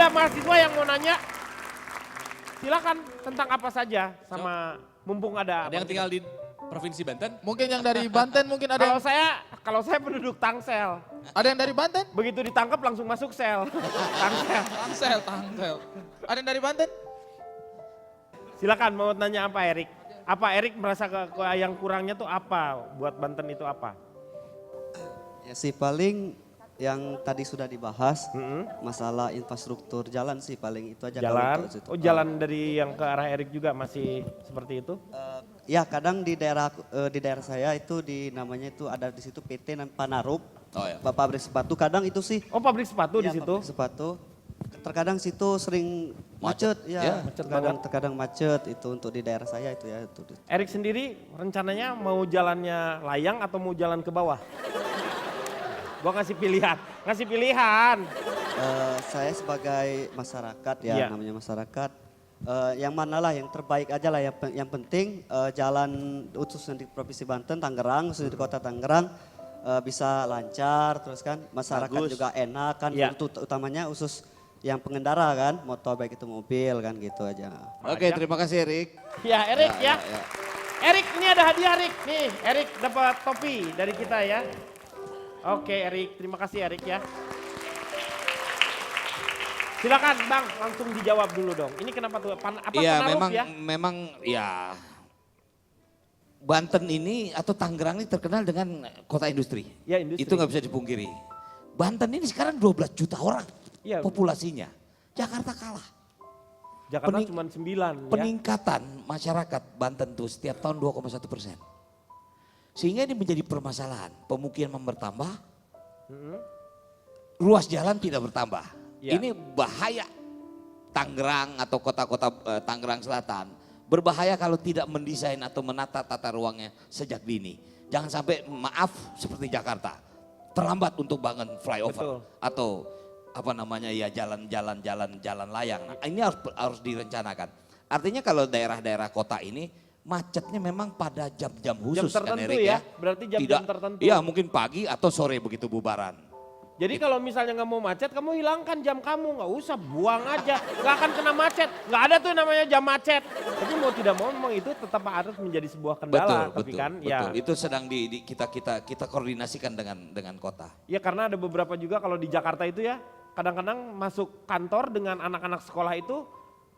ada mahasiswa yang mau nanya? Silakan tentang apa saja sama mumpung ada. Ada yang tinggal di Provinsi Banten? Mungkin yang dari Banten mungkin ada Kalau saya penduduk Tangsel. Ada yang dari Banten? Begitu ditangkap langsung masuk sel. Tangsel. Tangsel. Ada yang dari Banten? Silakan mau nanya apa Erik? Apa Erik merasa yang kurangnya tuh apa buat Banten itu apa? Ya sih paling yang tadi sudah dibahas, masalah infrastruktur jalan sih paling itu aja. Jalan, jalan dari yang ke arah Erik juga masih seperti itu? Ya kadang di daerah saya itu namanya itu ada di situ PT Panarup, pabrik sepatu kadang itu sih. Oh pabrik sepatu di Ya, situ? pabrik sepatu. Terkadang situ sering macet, ya, terkadang macet itu untuk di daerah saya itu ya. Erik sendiri rencananya mau jalannya layang atau mau jalan ke bawah? Gua ngasih pilihan. Saya sebagai masyarakat ya, namanya masyarakat, yang manalah yang terbaik aja lah, yang penting jalan khususnya di Provinsi Banten, Tangerang, khususnya di kota Tangerang bisa lancar, terus kan masyarakat juga enak kan, itu utamanya khusus yang pengendara kan, motor baik itu mobil kan gitu aja. Oke, terima kasih Erik. Ya Erik ya. Erik ini ada hadiah Erik, nih Erik dapat topi dari kita ya. Oke Erik, terima kasih Erik ya. Silakan Bang, langsung dijawab dulu dong. Ini kenapa tuh? Iya, Panarup memang ya Banten ini atau Tangerang ini terkenal dengan kota industri. Ya, industri. Itu nggak bisa dipungkiri. Banten ini sekarang 12 juta orang populasinya. Jakarta kalah. Jakarta cuma 9 Peningkatan masyarakat Banten tuh setiap tahun 2,1%. Sehingga ini menjadi permasalahan. Pemukiman bertambah, ruas jalan tidak bertambah. Ini bahaya. Tangerang atau kota-kota Tangerang Selatan berbahaya kalau tidak mendesain atau menata tata ruangnya sejak dini. Jangan sampai maaf seperti Jakarta terlambat untuk bangun flyover atau apa namanya ya jalan layang. Nah, ini harus direncanakan. Artinya kalau daerah-daerah kota ini macetnya memang pada jam-jam khusus jam tertentu kan Erik ya. Berarti jam-jam tertentu. Iya mungkin pagi atau sore begitu bubaran. Jadi kalau misalnya nggak mau macet, kamu hilangkan jam kamu, nggak usah buang aja, nggak akan kena macet. Nggak ada tuh namanya jam macet. Tapi mau tidak mau memang itu tetap harus menjadi sebuah kendala. Betul. Itu sedang kita koordinasikan dengan kota. Ya karena ada beberapa juga kalau di Jakarta itu ya, kadang-kadang masuk kantor dengan anak-anak sekolah itu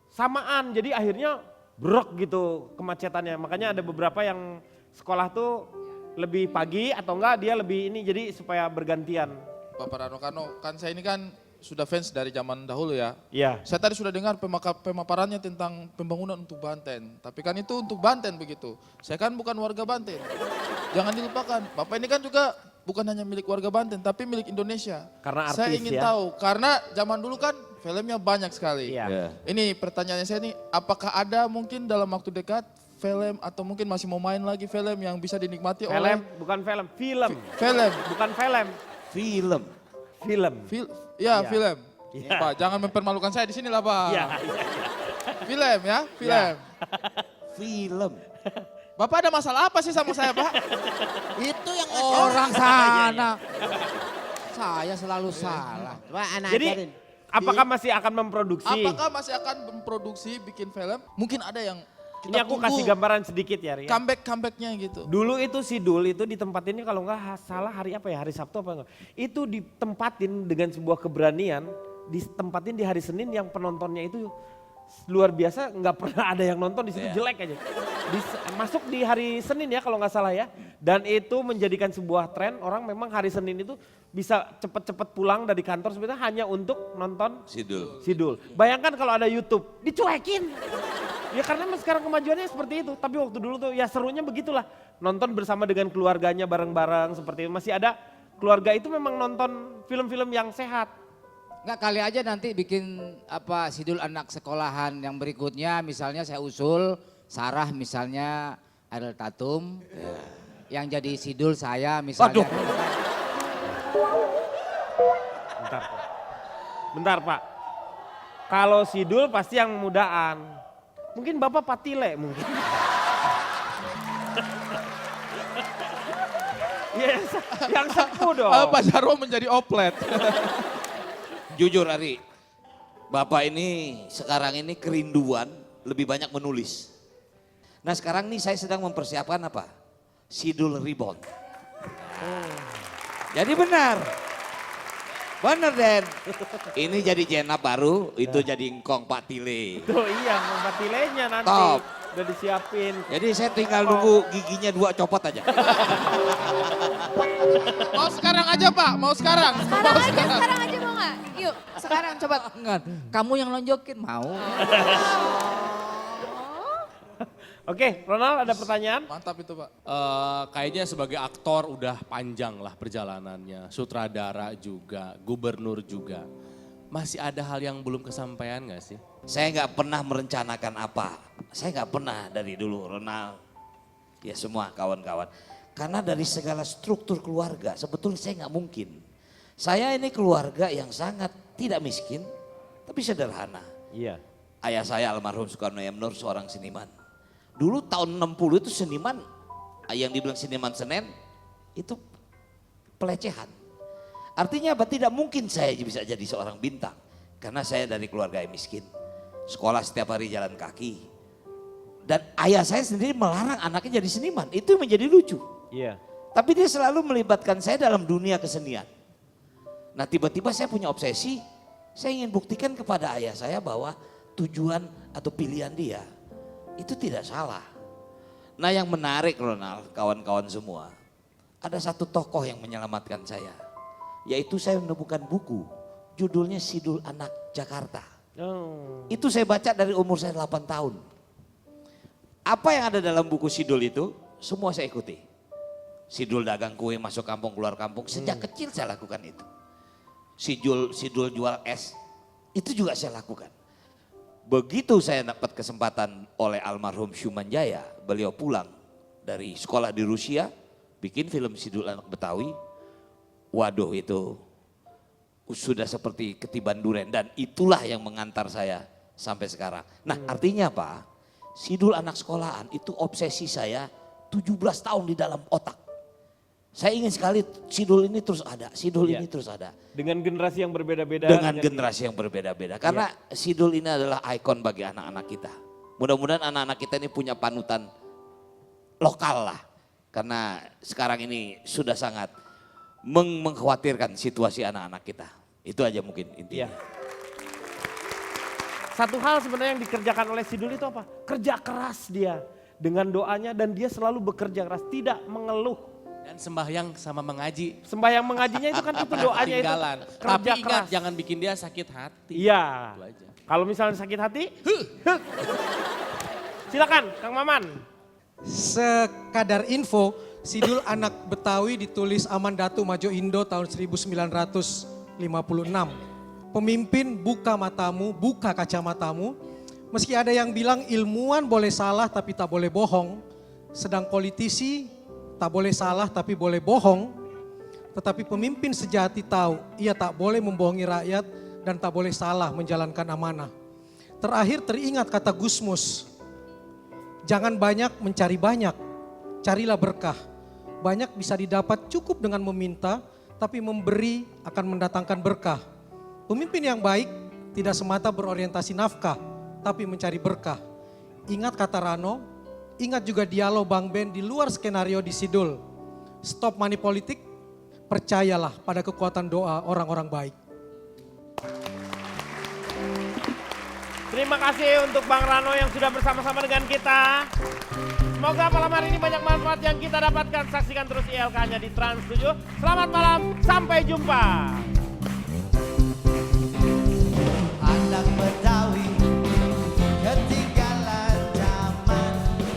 samaan. Jadi akhirnya brok gitu kemacetannya. Makanya ada beberapa yang sekolah tuh lebih pagi atau enggak dia lebih ini jadi supaya bergantian. Bapak Rano kan saya ini kan sudah fans dari zaman dahulu ya. Iya. Saya tadi sudah dengar pemaparannya tentang pembangunan untuk Banten. Tapi kan itu untuk Banten begitu. Saya kan bukan warga Banten. Jangan dilupakan, Bapak ini kan juga bukan hanya milik warga Banten tapi milik Indonesia. Karena artis saya ingin tahu, karena zaman dulu kan filmnya banyak sekali. Iya. Ini pertanyaannya saya nih, apakah ada mungkin dalam waktu dekat film atau mungkin masih mau main lagi film yang bisa dinikmati oleh... Bukan film, film. Film. Bukan film. Film. Film. Film. Ya. Pak, jangan mempermalukan saya di sini lah Pak. Iya. Film ya, film. Film. Bapak ada masalah apa sih sama saya Pak? Itu yang orang sana. Saya selalu salah. Pak, anak Jadi ajarin. apakah masih akan memproduksi? Apakah masih akan memproduksi bikin film? Mungkin ada yang Ini aku kasih gambaran sedikit ya Ria. Comeback-comebacknya gitu. Dulu itu si Dul itu ditempatin kalau nggak salah hari apa ya, hari Sabtu apa enggak. Itu ditempatin dengan sebuah keberanian, ditempatin di hari Senin yang penontonnya itu luar biasa, nggak pernah ada yang nonton di situ jelek aja. Masuk di hari Senin ya kalau nggak salah ya. Dan itu menjadikan sebuah tren orang memang hari Senin itu bisa cepet-cepet pulang dari kantor sebenarnya hanya untuk nonton Sidul. Bayangkan kalau ada YouTube, dicuekin. Ya karena sekarang kemajuannya seperti itu. Tapi waktu dulu tuh ya serunya begitulah. Nonton bersama dengan keluarganya bareng-bareng seperti itu. Masih ada keluarga itu memang nonton film-film yang sehat. Enggak, kali aja nanti bikin apa Sidul anak sekolahan yang berikutnya, misalnya saya usul Sarah misalnya Ariel Tatum, yang jadi Sidul saya misalnya. Bentar Pak, kalau Sidul pasti yang mudaan. Mungkin Bapak Patile mungkin. Yes, yang sepuh dong. Pak Jarwo menjadi oplet. Jujur Ari, Bapak ini sekarang ini kerinduan lebih banyak menulis. Nah sekarang nih saya sedang mempersiapkan apa? Sidul Rebound. Jadi benar. Benar Den. Ini jadi jenap baru, itu jadi engkong Pak Tile. Tuh iya, membatilenya nanti. Top. Udah disiapin. Jadi saya tinggal nunggu giginya 2 copot aja. Mau sekarang aja Pak, mau sekarang. Sekarang aja mau nggak? Yuk, sekarang coba. Enggak, kamu yang lonjokin mau. Oke, Ronald ada pertanyaan? Mantap itu Pak. Kayaknya sebagai aktor udah panjang lah perjalanannya. Sutradara juga, gubernur juga. Masih ada hal yang belum kesampaian gak sih? Saya nggak pernah merencanakan apa. Saya nggak pernah dari dulu Ronald. Ya semua kawan-kawan. Karena dari segala struktur keluarga sebetulnya saya nggak mungkin. Saya ini keluarga yang sangat tidak miskin tapi sederhana. Iya. Ayah saya almarhum Soekarno Yamnur seorang seniman. Dulu tahun 60 itu seniman yang dibilang seniman Senen itu pelecehan. Artinya apa? Tidak mungkin saya bisa jadi seorang bintang. Karena saya dari keluarga yang miskin. Sekolah setiap hari jalan kaki. Dan ayah saya sendiri melarang anaknya jadi seniman. Itu menjadi lucu. Iya. Tapi dia selalu melibatkan saya dalam dunia kesenian. Nah tiba-tiba saya punya obsesi. Saya ingin buktikan kepada ayah saya bahwa tujuan atau pilihan dia itu tidak salah. Nah yang menarik Ronald, kawan-kawan semua. Ada satu tokoh yang menyelamatkan saya. Yaitu saya menemukan buku, judulnya Sidul Anak Jakarta. Oh. Itu saya baca dari umur saya 8 tahun. Apa yang ada dalam buku Sidul itu, semua saya ikuti. Sidul dagang kue masuk kampung keluar kampung, sejak kecil saya lakukan itu. Sidul jual es, itu juga saya lakukan. Begitu saya dapat kesempatan oleh almarhum Syumanjaya, beliau pulang dari sekolah di Rusia, bikin film Sidul Anak Betawi. Waduh itu sudah seperti ketiban duren dan itulah yang mengantar saya sampai sekarang. Nah artinya apa? Sidul anak sekolahan itu obsesi saya 17 tahun di dalam otak. Saya ingin sekali sidul ini terus ada, sidul ini terus ada. Dengan generasi yang berbeda-beda. Dengan generasi yang berbeda-beda. Karena sidul ini adalah ikon bagi anak-anak kita. Mudah-mudahan anak-anak kita ini punya panutan lokal lah. Karena sekarang ini sudah sangat mengkhawatirkan situasi anak-anak kita. Itu aja mungkin intinya. Iya. Satu hal sebenarnya yang dikerjakan oleh Sidul itu apa? Kerja keras dia dengan doanya dan dia selalu bekerja keras, tidak mengeluh. Dan sembahyang sama mengaji. Sembahyang mengajinya itu kan itu doanya itu Ketinggalan. kerja Tapi ingat keras. jangan bikin dia sakit hati. Iya. Itu aja. Kalau misalnya sakit hati, silakan Kang Maman. Sekadar info, Sidul Anak Betawi ditulis Aman Datu Majo Indo tahun 1956. Pemimpin buka matamu, buka kacamatamu. Meski ada yang bilang ilmuwan boleh salah tapi tak boleh bohong. Sedang politisi tak boleh salah tapi boleh bohong. Tetapi pemimpin sejati tahu ia tak boleh membohongi rakyat dan tak boleh salah menjalankan amanah. Terakhir teringat kata Gusmus, jangan banyak mencari banyak, carilah berkah. Banyak bisa didapat cukup dengan meminta, tapi memberi akan mendatangkan berkah. Pemimpin yang baik tidak semata berorientasi nafkah, tapi mencari berkah. Ingat kata Rano, ingat juga dialog Bang Ben di luar skenario di Sidul. Stop money politik, percayalah pada kekuatan doa orang-orang baik. Terima kasih untuk Bang Rano yang sudah bersama-sama dengan kita. Semoga malam hari ini banyak manfaat yang kita dapatkan. Saksikan terus ILK-nya di Trans 7. Selamat malam, sampai jumpa. Anak Betawi ketinggalan zaman,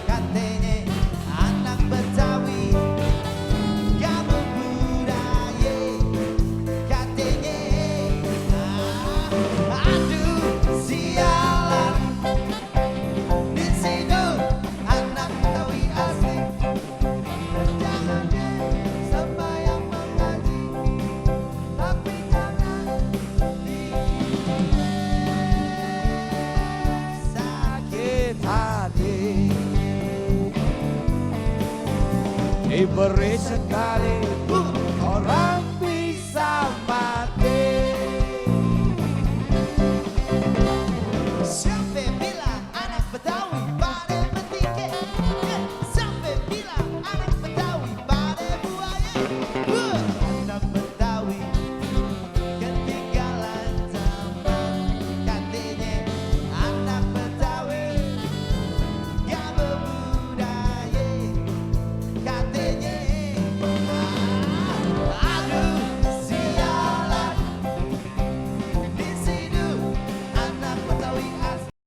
katanya anak Betawi kamu budaya, katanya aduh sialan di situ anak Betawi asli. Jangan sembahyang mengaji, tapi jangan sakit hati. Diberi sekali orang bisa mati.